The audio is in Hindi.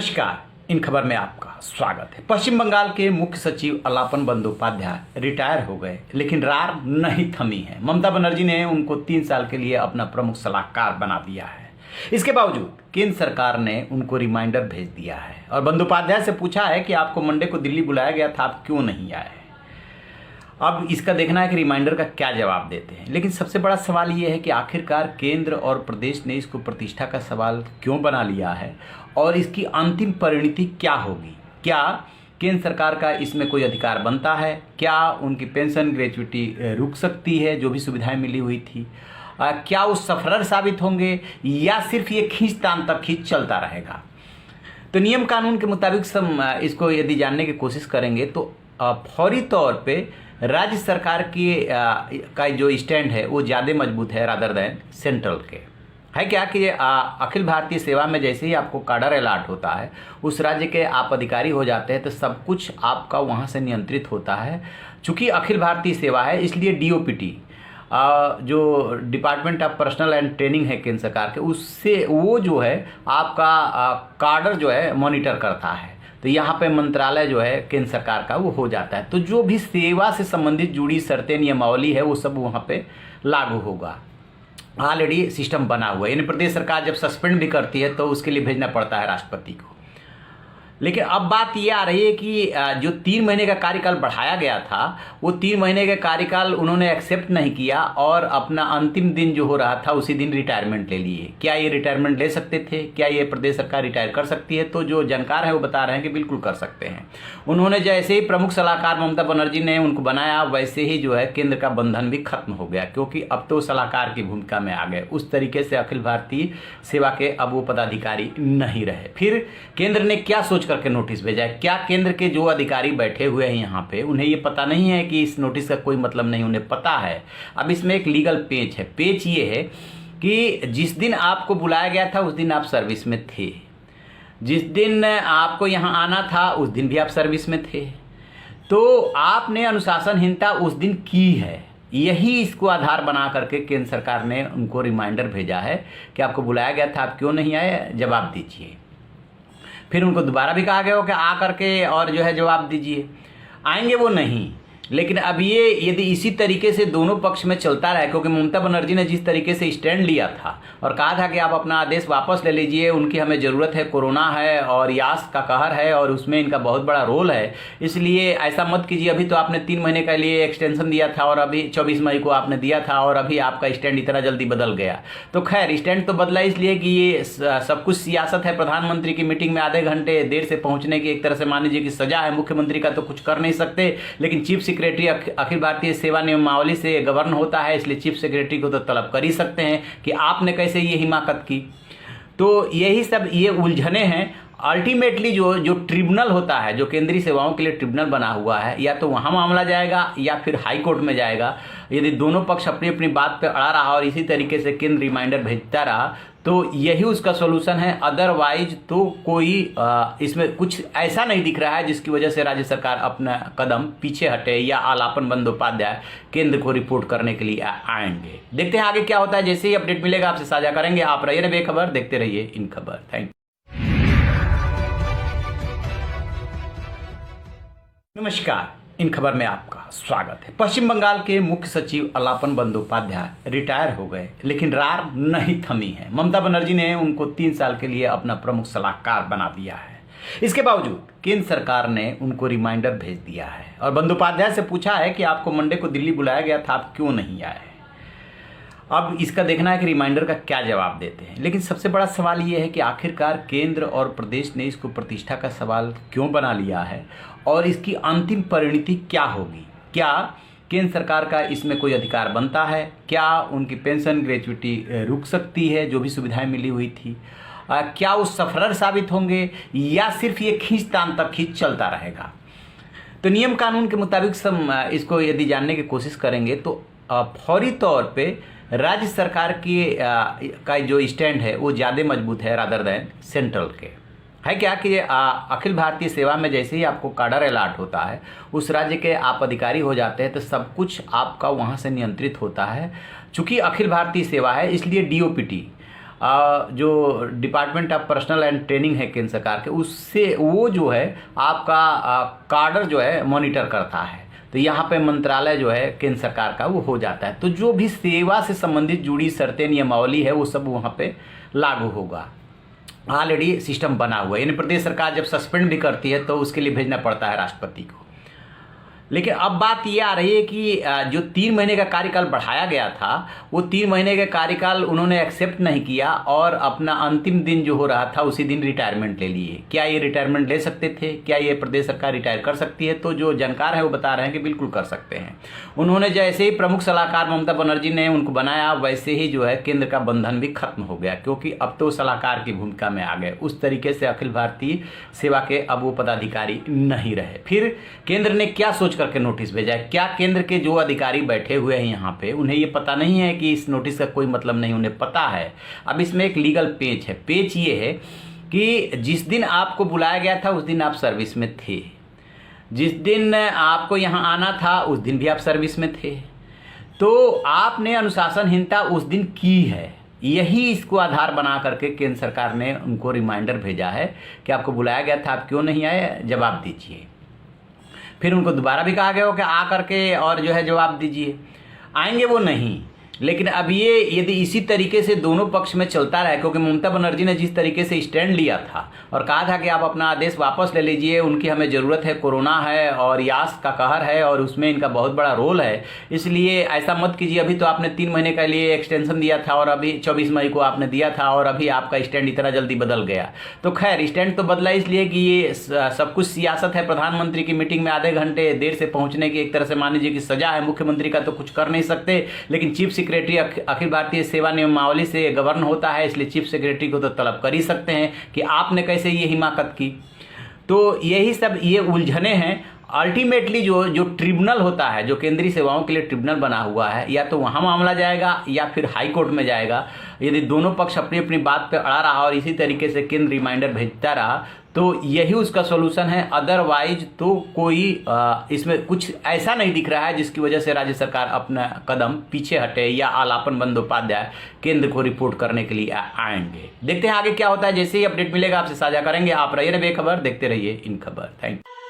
नमस्कार। इन खबर में आपका स्वागत है। पश्चिम बंगाल के मुख्य सचिव अलापन बंदोपाध्याय रिटायर हो गए, लेकिन रार नहीं थमी है। ममता बनर्जी ने उनको 3 साल के लिए अपना प्रमुख सलाहकार बना दिया है। इसके बावजूद केंद्र सरकार ने उनको रिमाइंडर भेज दिया है और बंदोपाध्याय से पूछा है कि आपको मंडे को दिल्ली बुलाया गया था, आप क्यों नहीं आए। अब इसका देखना है कि रिमाइंडर का क्या जवाब देते हैं। लेकिन सबसे बड़ा सवाल ये है कि आखिरकार केंद्र और प्रदेश ने इसको प्रतिष्ठा का सवाल क्यों बना लिया है और इसकी अंतिम परिणति क्या होगी। क्या केंद्र सरकार का इसमें कोई अधिकार बनता है? क्या उनकी पेंशन ग्रेच्युटी रुक सकती है, जो भी सुविधाएं मिली हुई थी? क्या वो सफलर साबित होंगे या सिर्फ ये खींचतान तक खींच चलता रहेगा? तो नियम कानून के मुताबिक हम इसको यदि जानने की कोशिश करेंगे तो फौरी तौर पे राज्य सरकार की का जो स्टैंड है वो ज़्यादा मजबूत है रादर दैन सेंट्रल के। है क्या कि अखिल भारतीय सेवा में जैसे ही आपको काडर अलॉट होता है, उस राज्य के आप अधिकारी हो जाते हैं, तो सब कुछ आपका वहाँ से नियंत्रित होता है। चूँकि अखिल भारतीय सेवा है, इसलिए डीओपीटी जो department of personal and training है केंद्र सरकार के, उससे वो जो है आपका काडर जो है मॉनिटर करता है। तो यहाँ पे मंत्रालय जो है केंद्र सरकार का वो हो जाता है। तो जो भी सेवा से संबंधित जुड़ी शर्तें नियमावली है वो सब वहाँ पे लागू होगा। ऑलरेडी सिस्टम बना हुआ है। यानी प्रदेश सरकार जब सस्पेंड भी करती है तो उसके लिए भेजना पड़ता है राष्ट्रपति को। लेकिन अब बात ये आ रही है कि जो 3 महीने का कार्यकाल बढ़ाया गया था, वो 3 महीने का कार्यकाल उन्होंने एक्सेप्ट नहीं किया और अपना अंतिम दिन जो हो रहा था उसी दिन रिटायरमेंट ले लिए। क्या ये रिटायरमेंट ले सकते थे? क्या ये प्रदेश सरकार रिटायर कर सकती है? तो जो जानकार है वो बता रहे हैं कि बिल्कुल कर सकते हैं। उन्होंने जैसे ही प्रमुख सलाहकार ममता बनर्जी ने उनको बनाया, वैसे ही जो है केंद्र का बंधन भी खत्म हो गया, क्योंकि अब तो सलाहकार की भूमिका में आ गए। उस तरीके से अखिल भारतीय सेवा के अब वो पदाधिकारी नहीं रहे। फिर केंद्र ने क्या सोच करके नोटिस भेजा है? क्या केंद्र के जो अधिकारी बैठे हुए हैं यहाँ पे, उन्हें ये पता नहीं है कि इस नोटिस का कोई मतलब नहीं? उन्हें पता है। अब इसमें एक लीगल पेच है। पेच ये है कि जिस दिन आपको बुलाया गया था उस दिन आप सर्विस में थे, जिस दिन आपको यहाँ आना था उस दिन भी आप सर्विस में थे, तो आपने अनुशासनहीनता उस दिन की है। यही इसको आधार बना करके केंद्र सरकार ने उनको रिमाइंडर भेजा है कि आपको बुलाया गया था, आप क्यों नहीं आए, जवाब दीजिए। फिर उनको दोबारा भी कहा गया हो कि आ करके और जो है जवाब दीजिए। आएंगे वो नहीं। लेकिन अब ये यदि इसी तरीके से दोनों पक्ष में चलता रहा, क्योंकि ममता बनर्जी ने जिस तरीके से स्टैंड लिया था और कहा था कि आप अपना आदेश वापस ले लीजिए, उनकी हमें ज़रूरत है, कोरोना है और यास का कहर है और उसमें इनका बहुत बड़ा रोल है, इसलिए ऐसा मत कीजिए। अभी तो आपने 3 महीने के लिए एक्सटेंशन दिया था और अभी 24 मई को आपने दिया था और अभी आपका स्टैंड इतना जल्दी बदल गया। तो खैर, स्टैंड तो बदला इसलिए कि ये सब कुछ सियासत है। प्रधानमंत्री की मीटिंग में आधे घंटे देर से पहुँचने की एक तरह से मान लीजिए कि सजा है। मुख्यमंत्री का तो कुछ कर नहीं सकते, लेकिन चीफ सेक्रेटरी अखिल भारतीय सेवा नियमावली से गवर्न होता है, इसलिए चीफ सेक्रेटरी को तो तलब कर ही सकते हैं कि आपने कैसे ये हिमाकत की। तो यही सब ये उलझने हैं। अल्टीमेटली जो ट्रिब्यूनल होता है, जो केंद्रीय सेवाओं के लिए ट्रिब्यूनल बना हुआ है, या तो वहाँ मामला जाएगा या फिर हाई कोर्ट में जाएगा। यदि दोनों पक्ष अपनी अपनी बात पे अड़ा रहा और इसी तरीके से केंद्र रिमाइंडर भेजता रहा तो यही उसका सॉल्यूशन है। अदरवाइज तो कोई इसमें कुछ ऐसा नहीं दिख रहा है जिसकी वजह से राज्य सरकार अपना कदम पीछे हटे या आलापन बंदोपाध्याय केंद्र को रिपोर्ट करने के लिए आएंगे। देखते हैं आगे क्या होता है। जैसे ही अपडेट मिलेगा आपसे साझा करेंगे। आप रहिए बेखबर, देखते रहिए इन खबर। Thank you. नमस्कार। इन खबर में आपका स्वागत है। पश्चिम बंगाल के मुख्य सचिव अलापन बंदोपाध्याय रिटायर हो गए, लेकिन रार नहीं थमी है। ममता बनर्जी ने उनको 3 साल के लिए अपना प्रमुख सलाहकार बना दिया है। इसके बावजूद केंद्र सरकार ने उनको रिमाइंडर भेज दिया है और बंदोपाध्याय से पूछा है कि आपको मंडे को दिल्ली बुलाया गया था, आप क्यों नहीं आए। अब इसका देखना है कि रिमाइंडर का क्या जवाब देते हैं। लेकिन सबसे बड़ा सवाल ये है कि आखिरकार केंद्र और प्रदेश ने इसको प्रतिष्ठा का सवाल क्यों बना लिया है और इसकी अंतिम परिणति क्या होगी। क्या केंद्र सरकार का इसमें कोई अधिकार बनता है? क्या उनकी पेंशन ग्रेच्युटी रुक सकती है, जो भी सुविधाएं मिली हुई थी? क्या वो सफलर साबित होंगे या सिर्फ ये खींचतान तक खींच चलता रहेगा? तो नियम कानून के मुताबिक हम इसको यदि जानने की कोशिश करेंगे तो फौरी तौर पे राज्य सरकार की का जो स्टैंड है वो ज़्यादा मजबूत है रादर दैन सेंट्रल के। है क्या कि अखिल भारतीय सेवा में जैसे ही आपको काडर अलॉट होता है, उस राज्य के आप अधिकारी हो जाते हैं, तो सब कुछ आपका वहाँ से नियंत्रित होता है। चूँकि अखिल भारतीय सेवा है, इसलिए डीओपीटी जो department of personal and training है केंद्र सरकार के, उससे वो जो है आपका कार्डर जो है मॉनिटर करता है। तो यहाँ पे मंत्रालय जो है केंद्र सरकार का वो हो जाता है। तो जो भी सेवा से संबंधित जुड़ी शर्तें नियमावली है वो सब वहाँ पे लागू होगा। ऑलरेडी सिस्टम बना हुआ है, यानी प्रदेश सरकार जब सस्पेंड भी करती है तो उसके लिए भेजना पड़ता है राष्ट्रपति को। लेकिन अब बात ये आ रही है कि जो 3 महीने का कार्यकाल बढ़ाया गया था, वो 3 महीने का कार्यकाल उन्होंने एक्सेप्ट नहीं किया और अपना अंतिम दिन जो हो रहा था उसी दिन रिटायरमेंट ले लिए। क्या ये रिटायरमेंट ले सकते थे? क्या ये प्रदेश सरकार रिटायर कर सकती है? तो जो जानकार है वो बता रहे हैं कि बिल्कुल कर सकते हैं। उन्होंने जैसे ही प्रमुख सलाहकार ममता बनर्जी ने उनको बनाया, वैसे ही जो है केंद्र का बंधन भी खत्म हो गया, क्योंकि अब तो सलाहकार की भूमिका में आ गए। उस तरीके से अखिल भारतीय सेवा के अब वो पदाधिकारी नहीं रहे। फिर केंद्र ने क्या सोच करके नोटिस भेजा है? क्या केंद्र के जो अधिकारी बैठे हुए हैं यहाँ पे, उन्हें ये पता नहीं है कि इस नोटिस का कोई मतलब नहीं? उन्हें पता है। अब इसमें एक लीगल पेच है। पेच ये है कि जिस दिन आपको बुलाया गया था उस दिन आप सर्विस में थे, जिस दिन आपको यहाँ आना था उस दिन भी आप सर्विस में थे, तो आपने अनुशासनहीनता उस दिन की है। यही इसको आधार बना करके केंद्र सरकार ने उनको रिमाइंडर भेजा है कि आपको बुलाया गया था, आप क्यों नहीं आए, जवाब दीजिए। फिर उनको दोबारा भी कहा गया हो कि आ करके और जो है जवाब दीजिए। आएंगे वो नहीं। लेकिन अब ये यदि इसी तरीके से दोनों पक्ष में चलता रहा, क्योंकि ममता बनर्जी ने जिस तरीके से स्टैंड लिया था और कहा था कि आप अपना आदेश वापस ले लीजिए, उनकी हमें ज़रूरत है, कोरोना है और यास का कहर है और उसमें इनका बहुत बड़ा रोल है, इसलिए ऐसा मत कीजिए। अभी तो आपने 3 महीने के लिए एक्सटेंशन दिया था और अभी 24 मई को आपने दिया था और अभी आपका स्टैंड इतना जल्दी बदल गया। तो खैर स्टैंड तो बदला इसलिए कि ये सब कुछ सियासत है। प्रधानमंत्री की मीटिंग में आधे घंटे देर से पहुँचने की एक तरह से मान लीजिए कि सजा है। मुख्यमंत्री का तो कुछ कर नहीं सकते, लेकिन चीफ सेक्रेटरी अखिल भारतीय सेवा नियमावली से गवर्न होता है, इसलिए चीफ सेक्रेटरी को तो तलब कर ही सकते हैं कि आपने कैसे ये हिमाकत की। तो यही सब ये उलझने हैं। अल्टीमेटली जो ट्रिब्यूनल होता है, जो केंद्रीय सेवाओं के लिए ट्रिब्यूनल बना हुआ है, या तो वहाँ मामला जाएगा या फिर हाई कोर्ट में जाएगा। यदि दोनों पक्ष अपनी अपनी बात पे अड़ा रहा और इसी तरीके से केंद्र रिमाइंडर भेजता रहा तो यही उसका सॉल्यूशन है। अदरवाइज तो कोई इसमें कुछ ऐसा नहीं दिख रहा है जिसकी वजह से राज्य सरकार अपना कदम पीछे हटे या आलापन बंदोपाध्याय केंद्र को रिपोर्ट करने के लिए आएंगे। देखते हैं आगे क्या होता है। जैसे ही अपडेट मिलेगा आपसे साझा करेंगे। आप रहिए बेखबर, देखते रहिए इन खबर। Thank you.